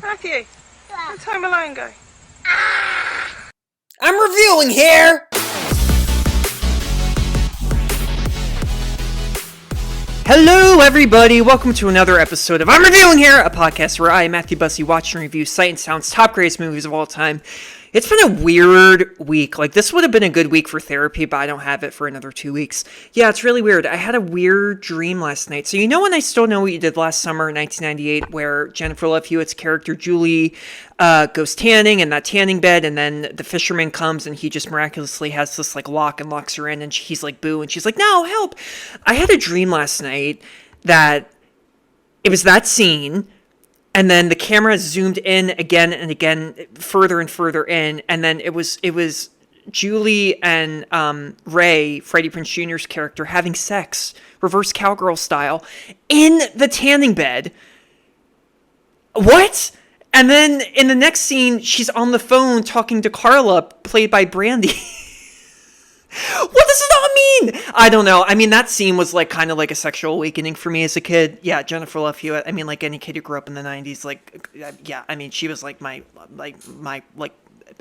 Matthew, where'd Home Alone go? I'm reviewing here! Hello, everybody! Welcome to another episode of I'm Reviewing Here, a podcast where I, Matthew Bussey, watch and review Sight and Sound's top greatest movies of all time. It's been a weird week. Like, this would have been a good week for therapy, but I don't have it for another 2 weeks. Yeah, it's really weird. I had a weird dream last night. So, you know when I Still Know What You Did Last Summer in 1998, where Jennifer Love Hewitt's character, Julie, goes tanning in that tanning bed, and then the fisherman comes, and he just miraculously has this, like, lock and locks her in, and he's like, boo, and she's like, no, help! I had a dream last night that it was that scene, and then the camera zoomed in again and again, further and further in, and then it was Julie and Ray, Freddie Prinze Jr.'s character, having sex, reverse cowgirl style, in the tanning bed. What? And then in the next scene, she's on the phone talking to Carla, played by Brandy. What does it all mean? I don't know. I mean, that scene was like kind of like a sexual awakening for me as a kid. Yeah, Jennifer Love Hewitt. I mean, like any kid who grew up in the 90s, like, yeah, I mean, she was like my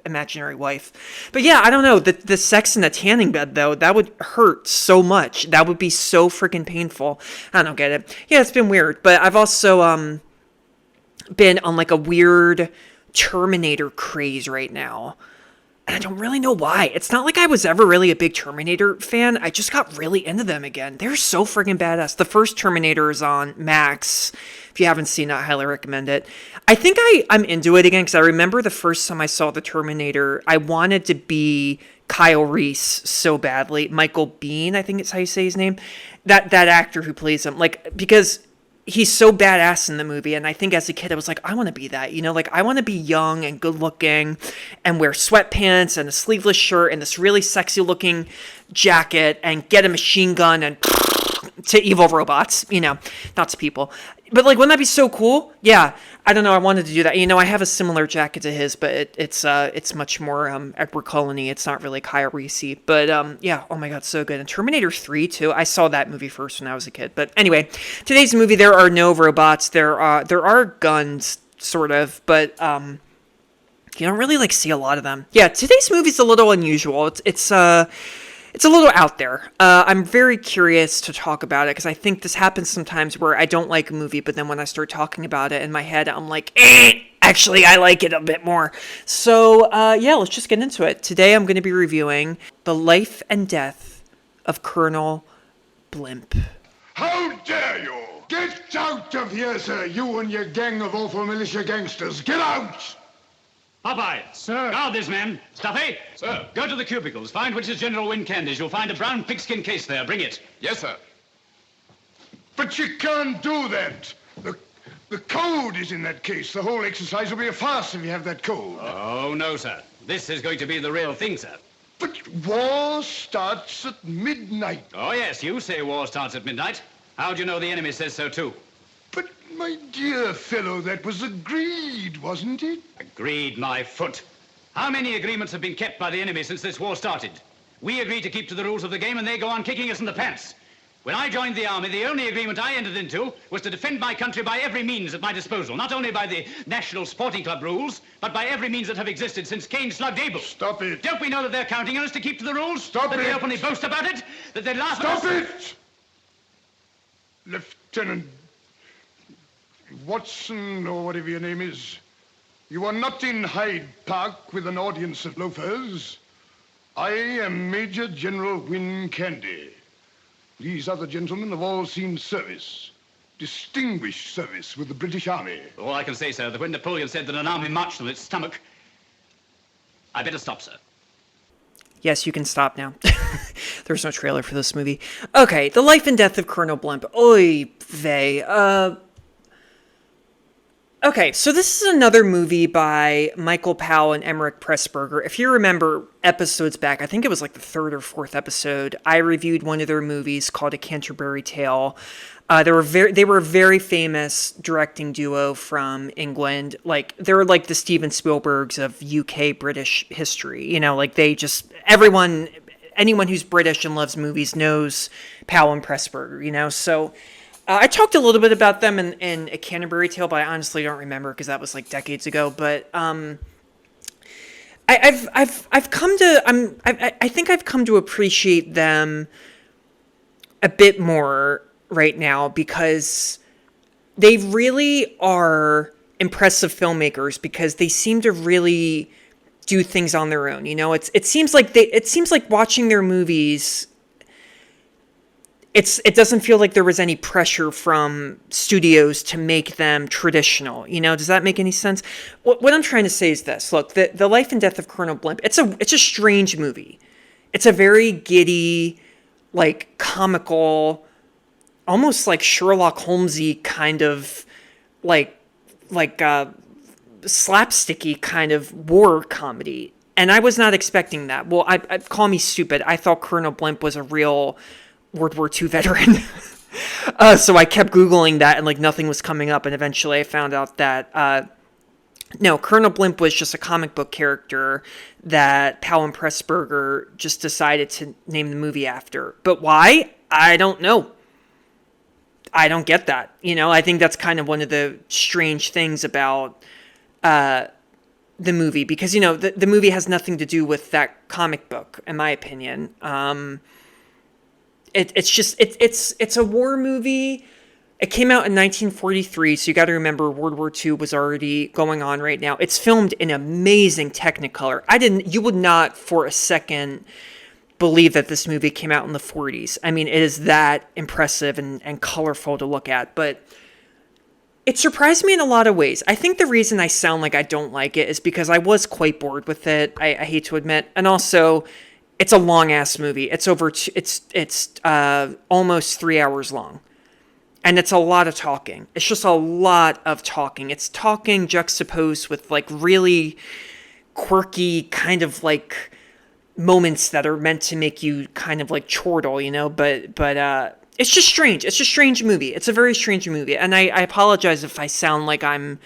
imaginary wife. But yeah, I don't know. The sex in the tanning bed, though, that would hurt so much. That would be so freaking painful. I don't get it. Yeah, it's been weird. But I've also been on like a weird Terminator craze right now. And I don't really know why. It's not like I was ever really a big Terminator fan. I just got really into them again. They're so friggin' badass. The first Terminator is on Max. If you haven't seen it, I highly recommend it. I think I'm into it again because I remember the first time I saw the Terminator, I wanted to be Kyle Reese so badly. Michael Biehn, I think it's how you say his name. That actor who plays him. Like, because he's so badass in the movie, and I think as a kid I was like, I want to be that, you know, like I want to be young and good looking and wear sweatpants and a sleeveless shirt and this really sexy looking jacket and get a machine gun and to evil robots, you know, not to people. But like, wouldn't that be so cool? Yeah, I don't know, I wanted to do that. You know, I have a similar jacket to his, but it's much more Edward Cullen-y. It's not really Kyle Reese. But yeah, oh my god, so good. And Terminator 3 too. I saw that movie first when I was a kid. But anyway, today's movie, there are no robots. There are guns, sort of, but you don't really like see a lot of them. Yeah, today's movie's a little unusual. It's a little out there. I'm very curious to talk about it because I think this happens sometimes where I don't like a movie, but then when I start talking about it in my head, I'm like, actually, I like it a bit more. So, yeah, let's just get into it. Today, I'm going to be reviewing The Life and Death of Colonel BLIMP. How dare you! Get out of here, sir, you and your gang of awful militia gangsters. Get out! Popeye! Sir! Guard these men. Stuffy! Sir! Go to the cubicles. Find which is General Candy's. You'll find a brown pigskin case there. Bring it. Yes, sir. But you can't do that. The code is in that case. The whole exercise will be a farce if you have that code. Oh, no, sir. This is going to be the real thing, sir. But war starts at midnight. Oh, yes, you say war starts at midnight. How do you know the enemy says so, too? But, my dear fellow, that was agreed, wasn't it? Agreed, my foot. How many agreements have been kept by the enemy since this war started? We agreed to keep to the rules of the game, and they go on kicking us in the pants. When I joined the army, the only agreement I entered into was to defend my country by every means at my disposal, not only by the National Sporting Club rules, but by every means that have existed since Cain slugged Abel. Stop it. Don't we know that they're counting on us to keep to the rules? Stop that it. They openly boast about it? That they laugh Stop at us? it! Lieutenant Watson, or whatever your name is, you are not in Hyde Park with an audience of loafers. I am Major General Candy. These other gentlemen have all seen service, distinguished service with the British Army. All I can say, sir, that when Napoleon said that an army marched on its stomach, I better stop, sir. Yes, you can stop now. There's no trailer for this movie. Okay, The Life and Death of Colonel BLIMP. Oy vey. Okay, so this is another movie by Michael Powell and Emeric Pressburger. If you remember episodes back, I think it was like the third or fourth episode, I reviewed one of their movies called A Canterbury Tale. They were a very famous directing duo from England. Like, they were like the Steven Spielbergs of UK British history. You know, like anyone who's British and loves movies knows Powell and Pressburger, you know? So I talked a little bit about them in A Canterbury Tale, but I honestly don't remember because that was like decades ago. But I've come to I think I've come to appreciate them a bit more right now because they really are impressive filmmakers because they seem to really do things on their own. You know, it seems like watching their movies. It doesn't feel like there was any pressure from studios to make them traditional. You know, does that make any sense? What I'm trying to say is this. Look, the Life and Death of Colonel Blimp, it's a strange movie. It's a very giddy, like comical, almost like Sherlock Holmesy kind of like slapsticky kind of war comedy. And I was not expecting that. Well, I call me stupid. I thought Colonel Blimp was a real World War II veteran. So I kept Googling that and like nothing was coming up. And eventually I found out that, no, Colonel Blimp was just a comic book character that Powell and Pressburger just decided to name the movie after. But why? I don't know. I don't get that. You know, I think that's kind of one of the strange things about the movie because, you know, the movie has nothing to do with that comic book, in my opinion. It's a war movie. It came out in 1943, so you got to remember World War II was already going on right now. It's filmed in amazing Technicolor. You would not for a second believe that this movie came out in the 40s. I mean, it is that impressive and colorful to look at, but it surprised me in a lot of ways. I think the reason I sound like I don't like it is because I was quite bored with it. I hate to admit, and also it's a long ass movie. It's almost 3 hours long. And it's a lot of talking. It's just a lot of talking. It's talking juxtaposed with like really quirky kind of like moments that are meant to make you kind of like chortle, you know, but it's just strange. It's a strange movie. It's a very strange movie. And I apologize if I sound like I don't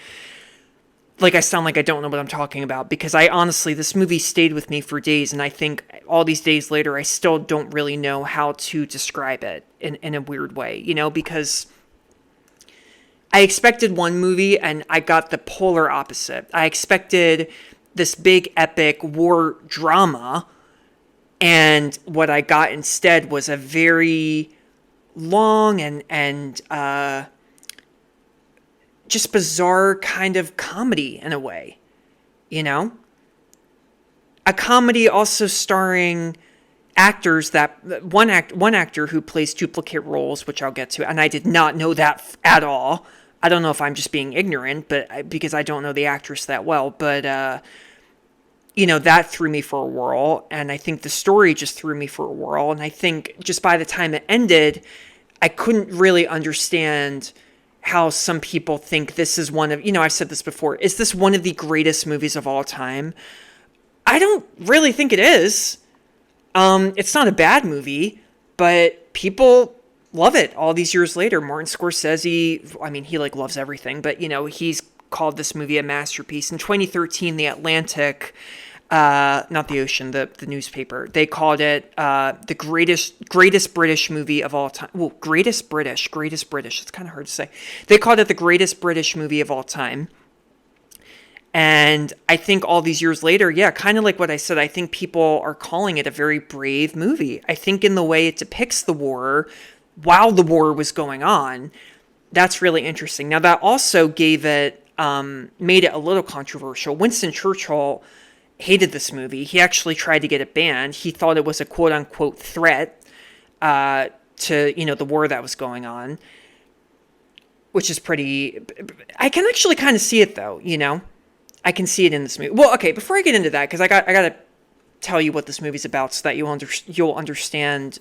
know what I'm talking about, because I honestly, this movie stayed with me for days, and I think all these days later, I still don't really know how to describe it in a weird way, you know, because I expected one movie and I got the polar opposite. I expected this big epic war drama, and what I got instead was a very long and just bizarre kind of comedy in a way, you know? A comedy also starring actors that one actor who plays duplicate roles, which I'll get to, and I did not know that at all. I don't know if I'm just being ignorant, but because I don't know the actress that well, but you know, that threw me for a whirl, and I think the story just threw me for a whirl, and I think just by the time it ended, I couldn't really understand how some people think this is one of, you know, I've said this before, is this one of the greatest movies of all time? I don't really think it is. It's not a bad movie, but people love it all these years later. Martin Scorsese, I mean, he like loves everything, but you know, he's called this movie a masterpiece. In 2013, The Atlantic, not The Ocean, the newspaper, they called it the greatest British movie of all time. Well, greatest British. It's kind of hard to say. They called it the greatest British movie of all time. And I think all these years later, yeah, kind of like what I said, I think people are calling it a very brave movie. I think in the way it depicts the war while the war was going on, that's really interesting. Now, that also gave it, made it a little controversial. Winston Churchill hated this movie. He actually tried to get it banned. He thought it was a quote-unquote threat to, you know, the war that was going on, which is pretty... I can actually kind of see it, though, you know? I can see it in this movie. Well, okay, before I get into that, because I got to tell you what this movie's about so that you'll understand,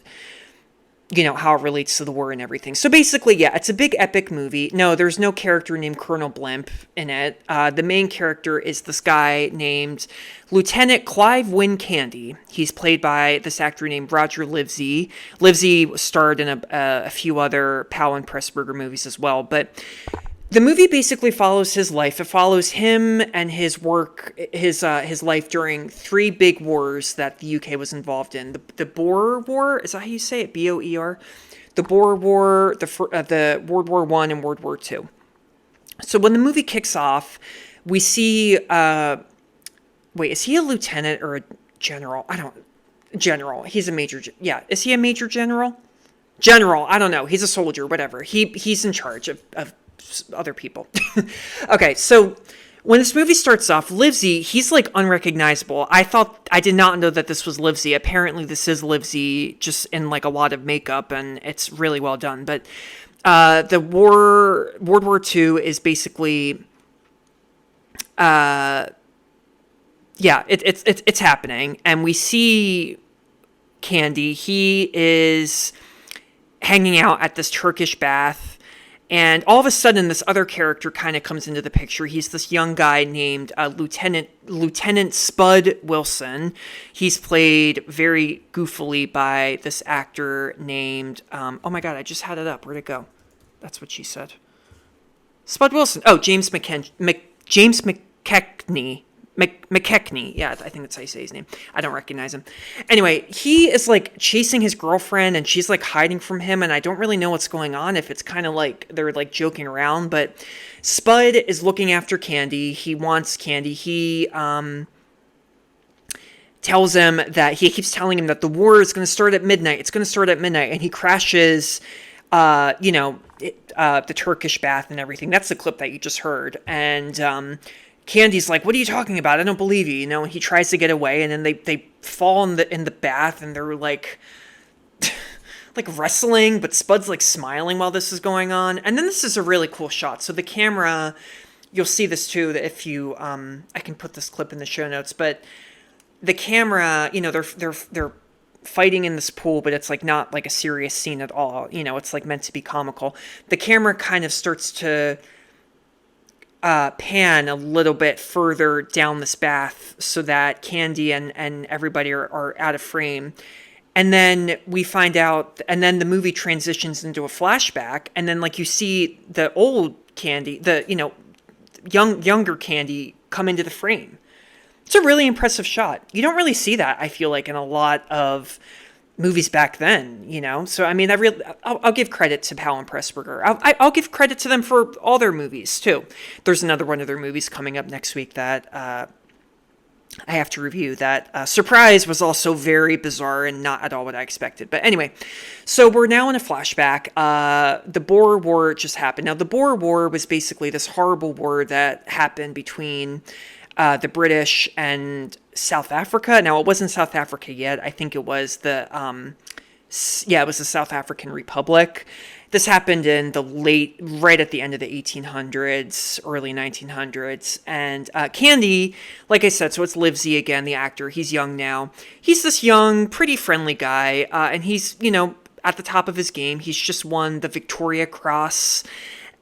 you know, how it relates to the war and everything. So basically, yeah, it's a big epic movie. No, there's no character named Colonel Blimp in it. The main character is this guy named Lieutenant Clive Candy. He's played by this actor named Roger Livesey. Livesey starred in a few other Powell and Pressburger movies as well, but the movie basically follows his life. It follows him and his work, his life during three big wars that the UK was involved in. The Boer War, is that how you say it? Boer? the Boer War, the World War I and World War II. So when the movie kicks off, we see, wait, is he a lieutenant or a general? General. He's a major. Yeah. Is he a major general? General. I don't know. He's a soldier, whatever. He's in charge of other people. Okay. So when this movie starts off, Livesey, he's like unrecognizable. I did not know that this was Livesey. Apparently this is Livesey, just in like a lot of makeup, and it's really well done. But the World War II is basically, it's happening, and we see Candy. He is hanging out at this Turkish bath, and all of a sudden, this other character kind of comes into the picture. He's this young guy named Lieutenant Spud Wilson. He's played very goofily by this actor named, oh my god, I just had it up. Where'd it go? That's what she said. Spud Wilson. Oh, James McKechnie. McKechnie. Yeah, I think that's how you say his name. I don't recognize him. Anyway, he is like chasing his girlfriend, and she's like hiding from him, and I don't really know what's going on, if it's kind of like they're like joking around, but Spud is looking after Candy. He wants Candy. He tells him that, he keeps telling him that the war is going to start at midnight. It's going to start at midnight, and he crashes, the Turkish bath and everything. That's the clip that you just heard. And Candy's like, "What are you talking about? I don't believe you." You know, and he tries to get away, and then they fall in the bath, and they're like like wrestling, but Spud's like smiling while this is going on. And then this is a really cool shot. So the camera, you'll see this too, that if you I can put this clip in the show notes, but the camera, you know, they're fighting in this pool, but it's like not like a serious scene at all. You know, it's like meant to be comical. The camera kind of starts to pan a little bit further down this bath so that Candy and everybody are out of frame. And then we find out, and then the movie transitions into a flashback, and then like you see the old Candy, the, you know, younger Candy come into the frame. It's a really impressive shot. You don't really see that, I feel like, in a lot of movies back then, you know? So, I mean, I'll give credit to Powell and Pressburger. I'll give credit to them for all their movies, too. There's another one of their movies coming up next week that I have to review. That Surprise was also very bizarre and not at all what I expected. But anyway, so we're now in a flashback. The Boer War just happened. Now, the Boer War was basically this horrible war that happened between the British and South Africa. Now, it wasn't South Africa yet. I think it was it was the South African Republic. This happened in right at the end of the 1800s, early 1900s. And Candy, like I said, so it's Livesey again, the actor. He's young now. He's this young, pretty friendly guy. And he's, you know, at the top of his game. He's just won the Victoria Cross.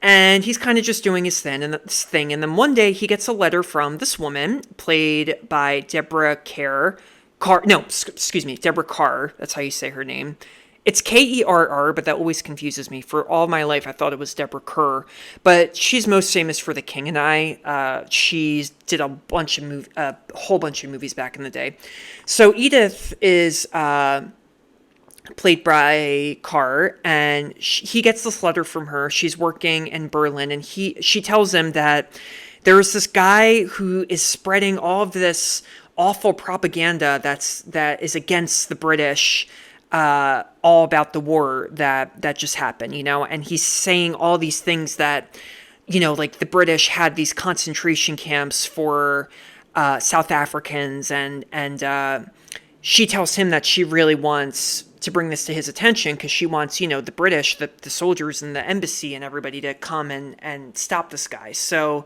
And he's kind of just doing his thing. And then one day he gets a letter from this woman, played by Deborah Kerr. Deborah Carr. That's how you say her name. It's Kerr, but that always confuses me. For all my life, I thought it was Deborah Kerr. But she's most famous for The King and I. She did a whole bunch of movies back in the day. So Edith is played by Carr, and he gets this letter from her. She's working in Berlin, and she tells him that there's this guy who is spreading all of this awful propaganda that is against the British, all about the war that just happened, you know, and he's saying all these things that, you know, like the British had these concentration camps for South Africans, and she tells him that she really wants to bring this to his attention because she wants, you know, the British, the soldiers and the embassy and everybody to come and stop this guy. So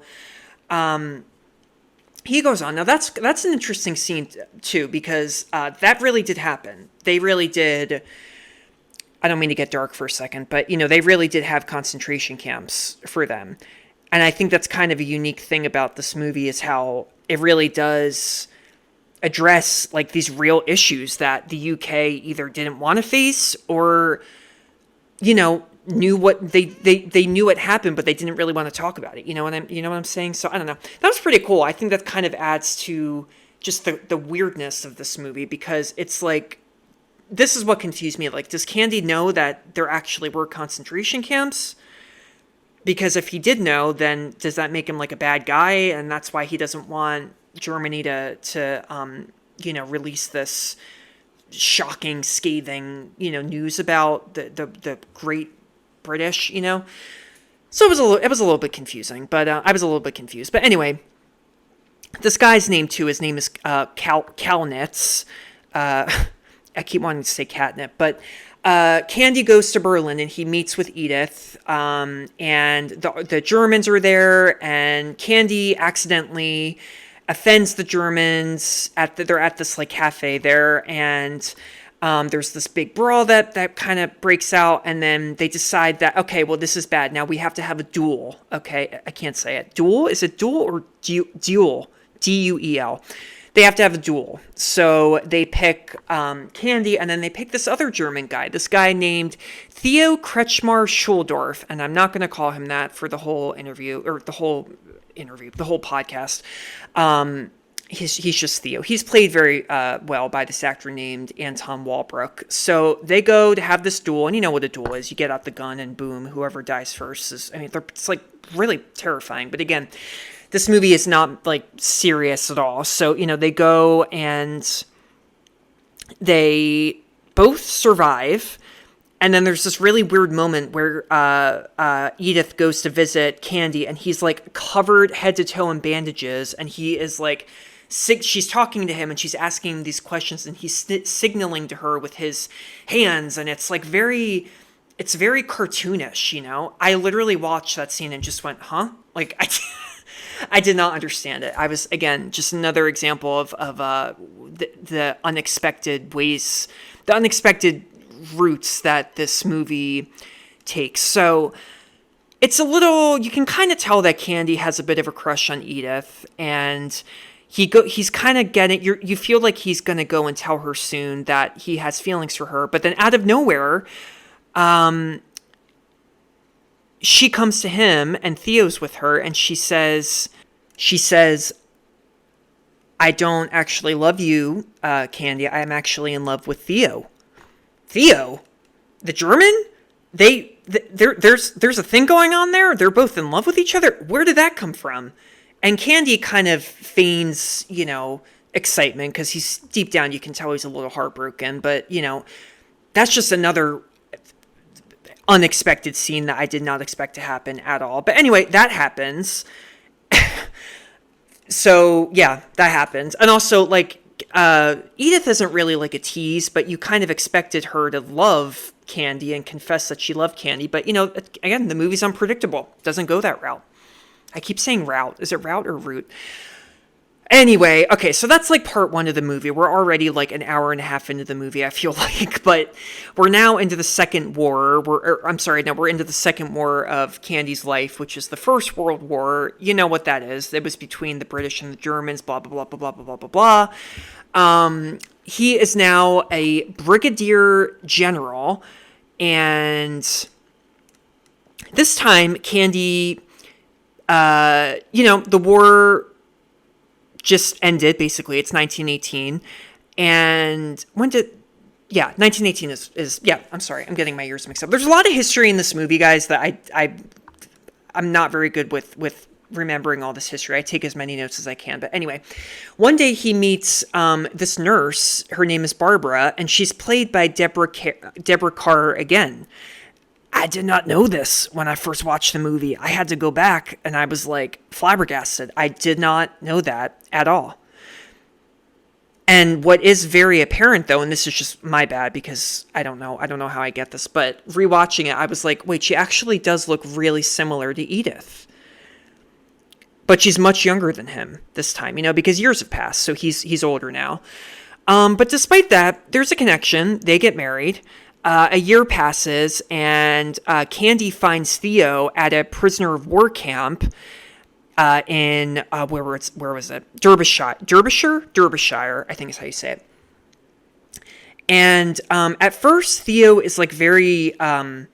he goes on. Now that's an interesting scene too, because that really did happen. They really did. I don't mean to get dark for a second, but, you know, they really did have concentration camps for them. And I think that's kind of a unique thing about this movie, is how it really does address like these real issues that the UK either didn't want to face, or, you know, knew what they knew it happened, but they didn't really want to talk about it. You know what I'm saying? So I don't know. That was pretty cool. I think that kind of adds to just the weirdness of this movie, because it's like this is what confused me. Like, does Candy know that there actually were concentration camps? Because if he did know, then does that make him like a bad guy? And that's why he doesn't want Germany to release this shocking, scathing, news about the Great British, So it was a little bit confusing, but I was a little bit confused. But anyway, this guy's name too. His name is Kalnitz. I keep wanting to say catnip, but Candy goes to Berlin and he meets with Edith, and the Germans are there, and Candy accidentally offends the Germans they're at this like cafe there, and there's this big brawl that kind of breaks out, and then they decide that, okay, well, this is bad. Now we have to have a duel. Okay, I can't say it. Duel? Is it duel or duel? D-U-E-L. They have to have a duel. So they pick Candy, and then they pick this other German guy, this guy named Theo Kretschmar Schuldorf, and I'm not going to call him that for the whole the whole podcast. He's just Theo. He's played very well by this actor named Anton Walbrook. So they go to have this duel, and you know what a duel is. You get out the gun, and boom, whoever dies first it's like really terrifying. But again, this movie is not like serious at all. So, they go and they both survive. And then there's this really weird moment where Edith goes to visit Candy, and he's like covered head to toe in bandages. And he is like, she's talking to him and she's asking him these questions, and he's signaling to her with his hands. And it's like it's very cartoonish, I literally watched that scene and just went, huh? Like, I did not understand it. I was, again, just another example of the unexpected ways, the unexpected routes that this movie takes. So it's a little, you can kind of tell that Candy has a bit of a crush on Edith, and he's kind of getting, you feel like he's going to go and tell her soon that he has feelings for her, but then out of nowhere, she comes to him, and Theo's with her, and she says, I don't actually love you, Candy. I am actually in love with Theo. Theo? The German? There's a thing going on there? They're both in love with each other? Where did that come from? And Candy kind of feigns, excitement, because he's deep down, you can tell he's a little heartbroken, but, that's just another unexpected scene that I did not expect to happen at all. But anyway, that happens. So yeah, that happens. And also, like, Edith isn't really like a tease, but you kind of expected her to love Candy and confess that she loved Candy. But, again, the movie's unpredictable. It doesn't go that route. I keep saying route. Is it route or route? Anyway, okay, so that's like part one of the movie. We're already like an hour and a half into the movie, I feel like, but we're now into the second war. We're into the second war of Candy's life, which is the First World War. You know what that is. It was between the British and the Germans, blah, blah, blah, blah, blah, blah, blah, blah. He is now a brigadier general, and this time Candy, the war just ended, basically. It's 1918. And 1918 is I'm sorry, I'm getting my years mixed up. There's a lot of history in this movie, guys, that I'm not very good with remembering all this history. I take as many notes as I can. But anyway, one day he meets this nurse. Her name is Barbara, and she's played by Deborah Kerr again. I did not know this when I first watched the movie. I had to go back, and I was like flabbergasted. I did not know that at all. And what is very apparent, though, and this is just my bad because I don't know how I get this, but rewatching it, I was like, wait, she actually does look really similar to Edith. But she's much younger than him this time, because years have passed, so he's older now. But despite that, there's a connection. They get married. A year passes, and Candy finds Theo at a prisoner of war camp in where was it? Derbyshire, I think is how you say it. And at first, Theo is like very like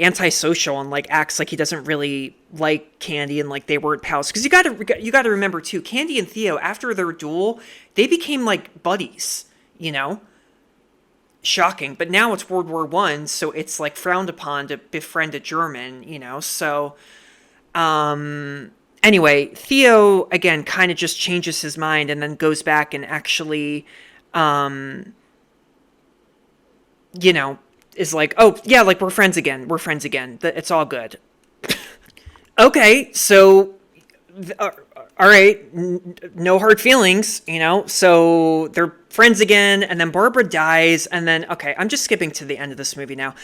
antisocial and like acts like he doesn't really like Candy, and like they weren't pals. Because you got to remember too, Candy and Theo, after their duel, they became like buddies. shocking. But now it's World War I, so it's like frowned upon to befriend a German, so anyway, Theo again kind of just changes his mind and then goes back and actually is like, oh yeah, like we're friends again, it's all good. Okay, so all right, no hard feelings, so they're friends again, and then Barbara dies, and then, okay, I'm just skipping to the end of this movie now.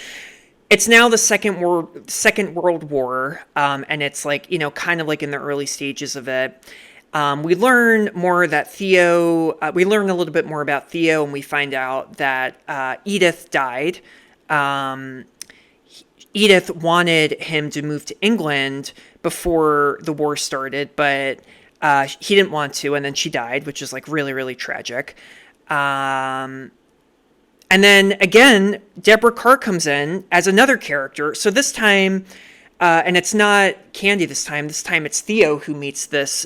It's now the Second World War, and it's like, kind of like in the early stages of it. We learn more that we learn a little bit more about Theo, and we find out that Edith died. Edith wanted him to move to England before the war started, but he didn't want to, and then she died, which is like really, really tragic. And then again, Deborah Kerr comes in as another character. So this time, and it's not Candy this time. This time it's Theo who meets this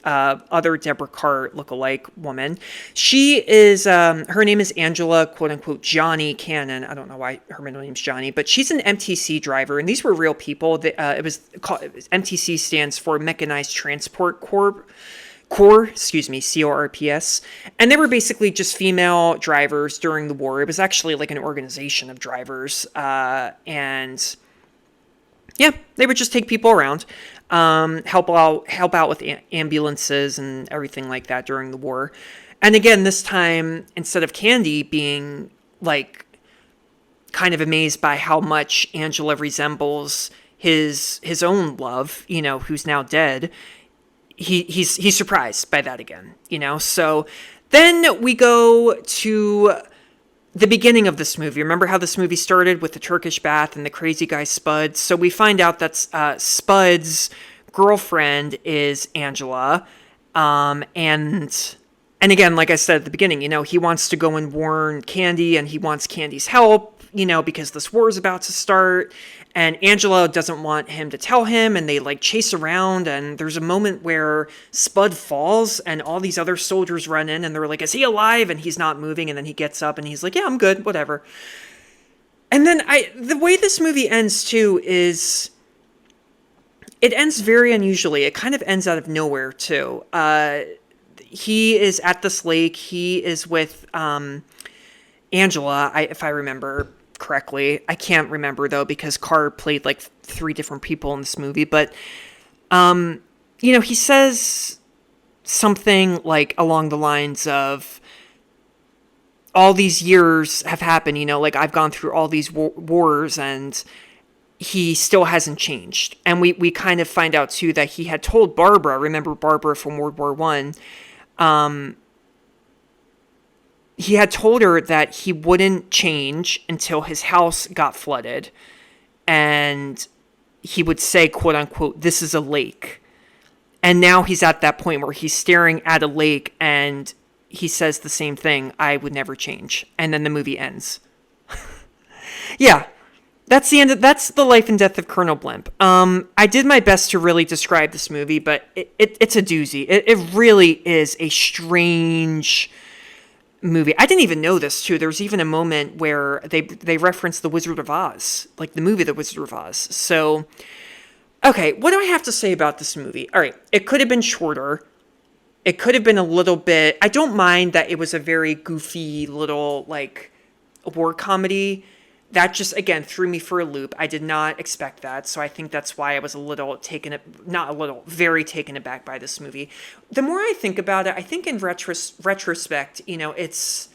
other Deborah Kerr lookalike woman. She is, her name is Angela, quote unquote, Johnny Cannon. I don't know why her middle name's Johnny, but she's an MTC driver, and these were real people. MTC stands for Mechanized Transport Corps, CORPS, and they were basically just female drivers during the war. It was actually like an organization of drivers, and yeah, they would just take people around, help out with ambulances and everything like that during the war. And again, this time, instead of Candy being like kind of amazed by how much Angela resembles his own love, who's now dead, he's surprised by that again, So then we go to the beginning of this movie. Remember how this movie started with the Turkish bath and the crazy guy Spud? So we find out that Spud's girlfriend is Angela, and again, like I said at the beginning, he wants to go and warn Candy, and he wants Candy's help, because this war is about to start. And Angela doesn't want him to tell him, and they like chase around, and there's a moment where Spud falls and all these other soldiers run in and they're like, is he alive? And he's not moving, and then he gets up and he's like, yeah, I'm good, whatever. And then the way this movie ends too is it ends very unusually. It kind of ends out of nowhere too. He is at this lake. He is with Angela, if I remember correctly. I can't remember though, because Kerr played like 3 different people in this movie, but he says something like along the lines of, all these years have happened, like I've gone through all these wars and he still hasn't changed. And we kind of find out too that he had told Barbara, remember Barbara from World War I, he had told her that he wouldn't change until his house got flooded. And he would say, quote unquote, this is a lake. And now he's at that point where he's staring at a lake and he says the same thing, I would never change. And then the movie ends. Yeah, that's the end. That's the life and death of Colonel Blimp. I did my best to really describe this movie, but it's a doozy. It really is a strange movie. I didn't even know this too. There was even a moment where they referenced The Wizard of Oz, like the movie The Wizard of Oz. So, okay, what do I have to say about this movie? All right, it could have been shorter. It could have been a little bit, I don't mind that it was a very goofy little, like, war comedy. That just, again, threw me for a loop. I did not expect that, so I think that's why I was very taken aback by this movie. The more I think about it, I think in retrospect, it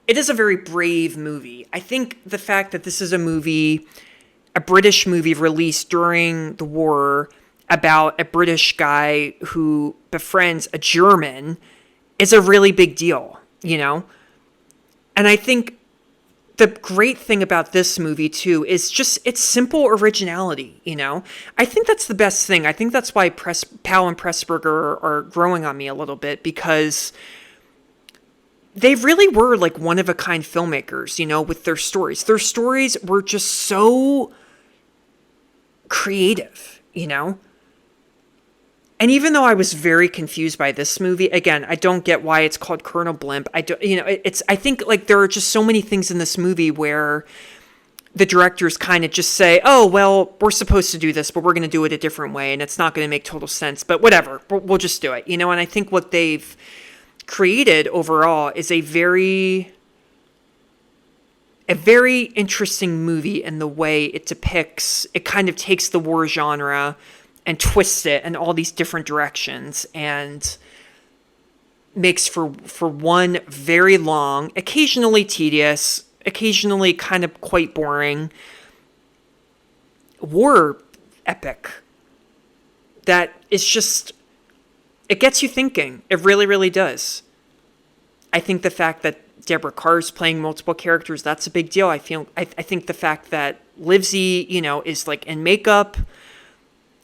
is a very brave movie. I think the fact that this is a British movie released during the war about a British guy who befriends a German is a really big deal, And I think the great thing about this movie too is just its simple originality, I think that's the best thing. I think that's why Powell and Pressburger are growing on me a little bit, because they really were like one-of-a-kind filmmakers, with their stories. Their stories were just so creative, And even though I was very confused by this movie, again, I don't get why it's called Colonel Blimp. I think like there are just so many things in this movie where the directors kind of just say, oh, well, we're supposed to do this, but we're going to do it a different way. And it's not going to make total sense, but whatever, we'll just do it, And I think what they've created overall is a very interesting movie in the way it depicts, it kind of takes the war genre and twists it in all these different directions and makes for one very long, occasionally tedious, occasionally kind of quite boring war epic that is just, it gets you thinking. It really, really does. I think the fact that Deborah Kerr's playing multiple characters, that's a big deal. I think the fact that Livesey, is like in makeup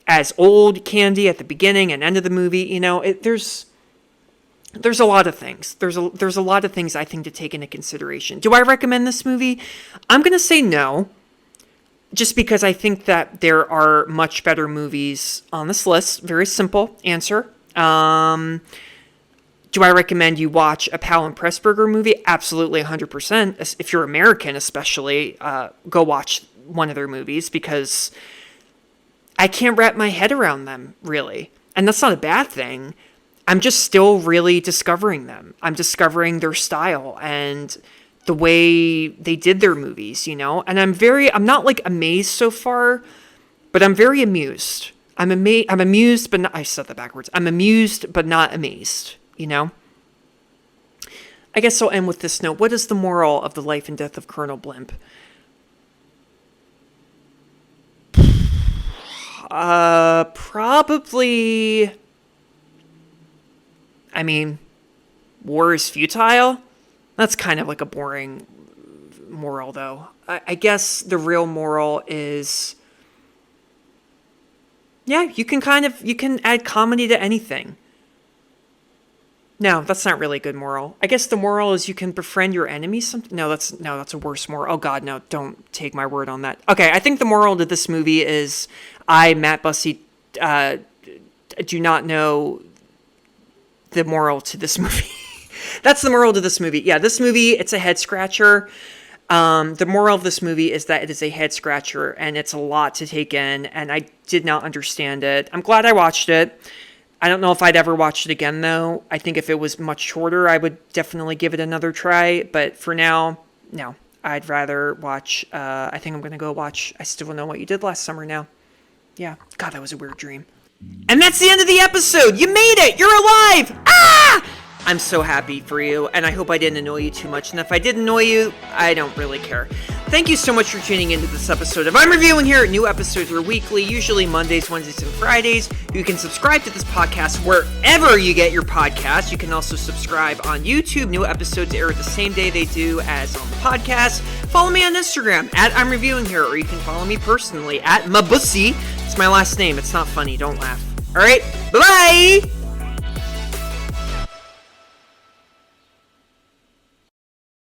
as old Candy at the beginning and end of the movie, there's a lot of things. There's a lot of things I think to take into consideration. Do I recommend this movie? I'm going to say no, just because I think that there are much better movies on this list. Very simple answer. Do I recommend you watch a Powell and Pressburger movie? Absolutely, 100%. If you're American, especially, go watch one of their movies, because I can't wrap my head around them, really. And that's not a bad thing. I'm just still really discovering them. I'm discovering their style and the way they did their movies, And I'm not like amazed so far, but I'm very amused. I'm amused, but not, I said that backwards. I'm amused, but not amazed, I guess I'll end with this note. What is the moral of the life and death of Colonel Blimp? Probably, war is futile. That's kind of like a boring moral, though. I guess the real moral is, you can add comedy to anything. No, that's not really a good moral. I guess the moral is you can befriend your enemies. No, that's a worse moral. Oh God, no, don't take my word on that. Okay, I think the moral to this movie is Matt Bussey, do not know the moral to this movie. That's the moral to this movie. Yeah, this movie, it's a head scratcher. The moral of this movie is that it is a head scratcher and it's a lot to take in, and I did not understand it. I'm glad I watched it. I don't know if I'd ever watch it again, though. I think if it was much shorter, I would definitely give it another try. But for now, no. I'd rather watch, I think I'm going to go watch I Still Know What You Did Last Summer now. Yeah. God, that was a weird dream. And that's the end of the episode. You made it. You're alive. Ah! I'm so happy for you, and I hope I didn't annoy you too much. And if I did annoy you, I don't really care. Thank you so much for tuning into this episode of I'm Reviewing Here. New episodes are weekly, usually Mondays, Wednesdays, and Fridays. You can subscribe to this podcast wherever you get your podcasts. You can also subscribe on YouTube. New episodes air the same day they do as on the podcast. Follow me on Instagram at I'm Reviewing Here, or you can follow me personally at Mabussy. It's my last name. It's not funny. Don't laugh. All right. Bye-bye.